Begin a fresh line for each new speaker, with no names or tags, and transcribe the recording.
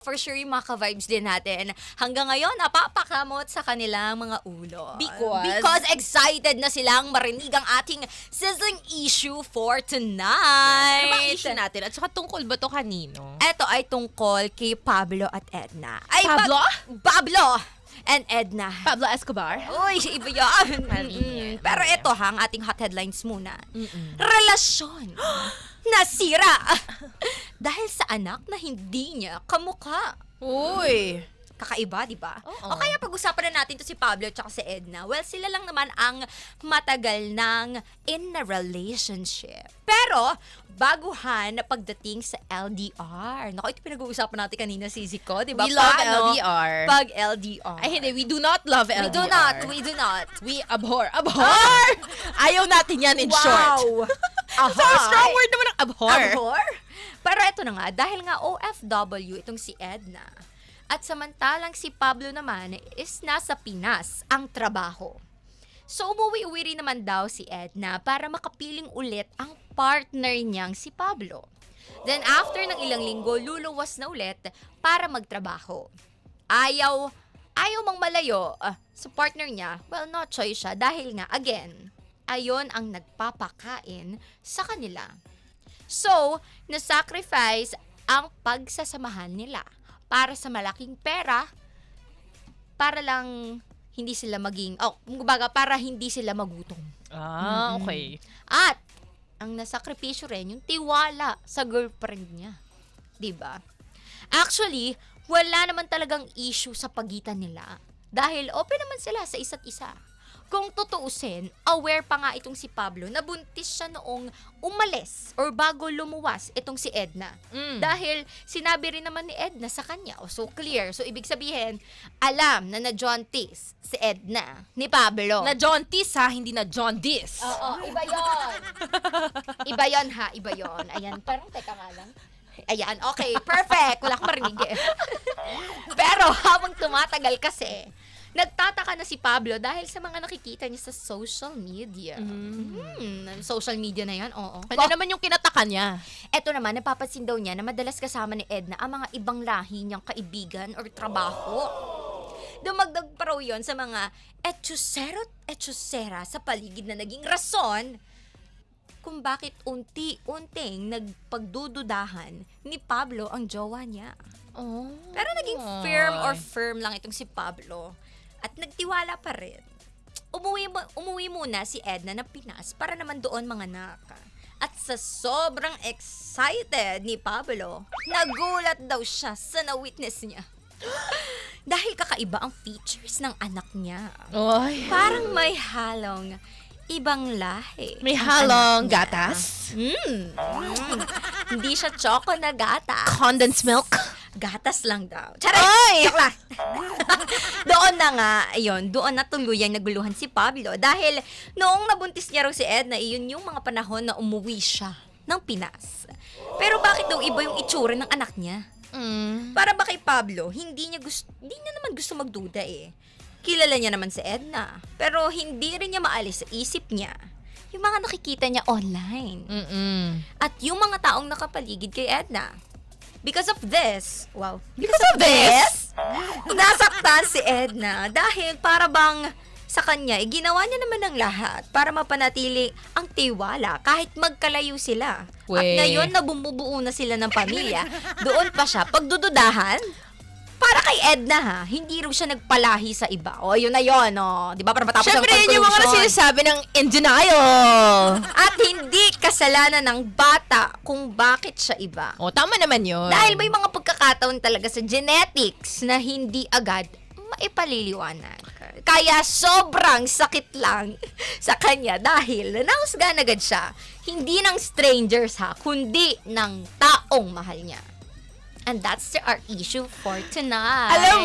For sure, yung mga ka-vibes din natin. Hanggang ngayon, napapakamot sa kanilang mga ulo. Because excited na silang marinig ang ating sizzling issue for tonight.
Ano ba ang issue natin? At saka tungkol ba to kanino?
Ito ay tungkol kay Pablo at Edna. Ay,
Pablo?
Pablo and Edna.
Pablo Escobar?
Uy, iba yan.
Mali.
Pero ito ha, ang ating hot headlines muna. Relasyon nasira dahil sa anak na hindi niya kamukha.
Uy!
Kakaiba, di ba?
Oo.
O kaya pag-usapan na natin to si Pablo at si Edna. Well, sila lang naman ang matagal ng in a relationship. Pero, baguhan na pagdating sa LDR. Naku, ito pinag-uusapan natin kanina, Sisi ko, di ba?
We love
Paano
LDR.
Pag LDR.
Ay, hindi. We do not love
We
LDR.
do not. We do not.
We abhor. Abhor! Ayaw natin yan in short.
Wow!
So, strong word naman ang abhor.
Abhor? Pero ito na nga, dahil nga OFW itong si Edna, at samantalang si Pablo naman is nasa Pinas ang trabaho. So umuwi-uwi rin naman daw si Edna para makapiling ulit ang partner niyang si Pablo. Then after ng ilang linggo, luluwas na ulit para magtrabaho. Ayaw mang malayo sa partner niya, well, no choice siya dahil nga, again, ayon ang nagpapakain sa kanila. So, nasacrifice ang pagsasamahan nila para sa malaking pera, para lang hindi sila para hindi sila magutom.
Ah, okay.
At, ang nasakripisyo rin, yung tiwala sa girlfriend niya. 'Di ba? Actually, wala naman talagang issue sa pagitan nila. Dahil open naman sila sa isa't isa. Kung tutuusin, aware pa nga itong si Pablo na buntis siya noong umalis or bago lumuwas itong si Edna. Dahil sinabi rin naman ni Edna sa kanya. So clear. So ibig sabihin, alam na na-jaundice si Edna ni Pablo.
Na John Tis ha, hindi na John Dis.
Oo, iba yon. Iba yon ha, iba yon. Ayan, parang teka nga lang. Ayan, okay, perfect. Wala kang marinig eh. Pero habang tumatagal kasi, nagtataka na si Pablo dahil sa mga nakikita niya sa social media. Social media na yan, oo.
Ano naman yung kinataka niya?
Eto naman, napapansin daw niya na madalas kasama ni Edna ang mga ibang lahi niyang kaibigan or trabaho. Dumagdag pa raw yun sa mga etchusera sa paligid na naging rason kung bakit unti-unting nagpagdududahan ni Pablo ang jowa niya.
Oh.
Pero naging firm lang itong si Pablo. At nagtiwala pa rin. Umuwi muna si Edna ng Pinas para naman doon manganak. At sa sobrang excited ni Pablo, nagulat daw siya sa na-witness niya. Dahil kakaiba ang features ng anak niya.
Oy.
Parang may halong ibang lahi.
May
ang
halong
anak niya.
gatas?
Hindi siya choco na gatas.
Condensed milk?
Gatas lang daw. Charay!
Oy!
Joke lang. Doon na nga, doon na tuluyang naguluhan si Pablo dahil noong nabuntis niya raw si Edna, iyon yung mga panahon na umuwi siya ng Pinas. Pero bakit daw iba yung itsura ng anak niya? Para ba kay Pablo, hindi niya naman gusto magduda eh. Kilala niya naman si Edna, pero hindi rin niya maalis sa isip niya yung mga nakikita niya online. At yung mga taong nakapaligid kay Edna. Because of this, nasaktan si Edna dahil para bang sa kanya, ginawa niya naman ng lahat para mapanatili ang tiwala kahit magkalayo sila. At ngayon na bumubuo na sila ng pamilya, doon pa siya pagdududahan. Para kay Edna ha, hindi rin siya nagpalahi sa iba. O, yun na yun, o. Di ba? Para matapos ang
Siyempre, yun yung mga
conclusion.
sinasabi ng in denial.
At hindi kasalanan ng bata kung bakit siya iba.
O, tama naman yun.
Dahil may mga pagkakataon talaga sa genetics na hindi agad maipaliliwanag. Kaya sobrang sakit lang sa kanya dahil nahusgahan agad siya. Hindi ng strangers ha, kundi ng taong mahal niya. And that's our issue for tonight.
Alam